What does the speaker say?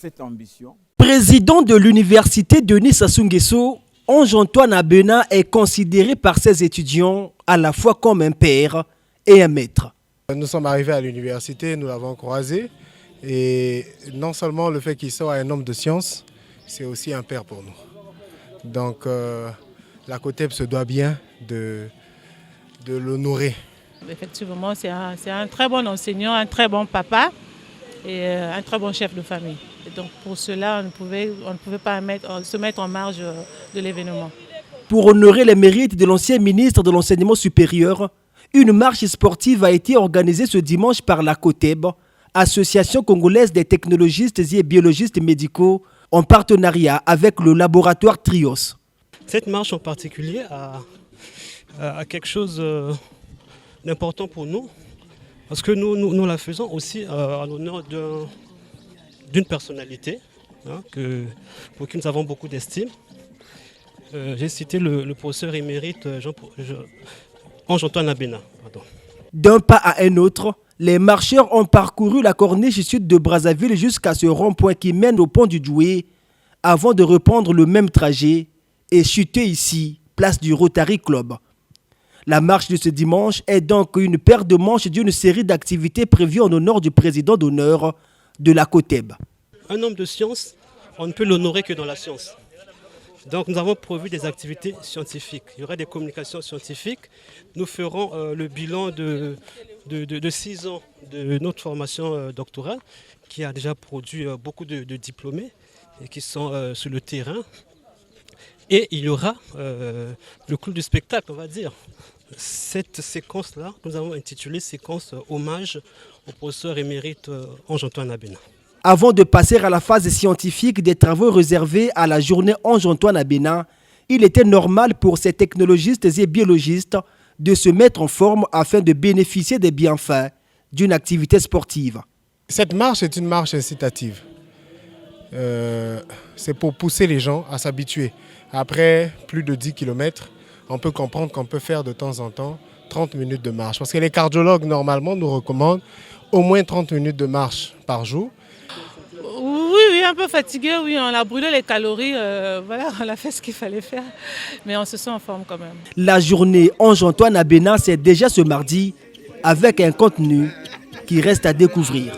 cette ambition. Président de l'université Denis Sassou Nguesso, Ange-Antoine Abena est considéré par ses étudiants à la fois comme un père et un maître. Nous sommes arrivés à l'université, nous l'avons croisé et non seulement le fait qu'il soit un homme de science, c'est aussi un père pour nous. Donc la COTEB se doit bien de l'honorer. Effectivement, c'est un très bon enseignant, un très bon papa et un très bon chef de famille. Et donc pour cela, on ne pouvait pas se mettre en marge de l'événement. Pour honorer les mérites de l'ancien ministre de l'Enseignement supérieur, une marche sportive a été organisée ce dimanche par la COTEB, Association congolaise des technologistes et biologistes médicaux, en partenariat avec le laboratoire Trios. Cette marche en particulier a quelque chose d'important pour nous, parce que nous la faisons aussi à l'honneur d'une personnalité pour qui nous avons beaucoup d'estime. J'ai cité le professeur émérite Ange-Antoine Abena. D'un pas à un autre, les marcheurs ont parcouru la corniche sud de Brazzaville jusqu'à ce rond-point qui mène au pont du Doué, avant de reprendre le même trajet et chuter ici, place du Rotary Club. La marche de ce dimanche est donc une paire de manches d'une série d'activités prévues en honneur du président d'honneur de la COTEB. Un homme de science, on ne peut l'honorer que dans la science. Donc nous avons prévu des activités scientifiques. Il y aura des communications scientifiques. Nous ferons le bilan de 6 ans de notre formation doctorale qui a déjà produit beaucoup de diplômés et qui sont sur le terrain. Et il y aura le clou du spectacle, on va dire. Cette séquence-là, nous avons intitulé séquence hommage au professeur émérite Ange-Antoine Abena. Avant de passer à la phase scientifique des travaux réservés à la journée Ange-Antoine Abena, il était normal pour ces technologistes et biologistes de se mettre en forme afin de bénéficier des bienfaits d'une activité sportive. Cette marche est une marche incitative. C'est pour pousser les gens à s'habituer. Après plus de 10 km, on peut comprendre qu'on peut faire de temps en temps 30 minutes de marche. Parce que les cardiologues, normalement, nous recommandent au moins 30 minutes de marche par jour. Oui, un peu fatigué, oui, on a brûlé les calories, voilà, on a fait ce qu'il fallait faire, mais on se sent en forme quand même. La journée Ange-Antoine Abena, c'est déjà ce mardi, avec un contenu qui reste à découvrir.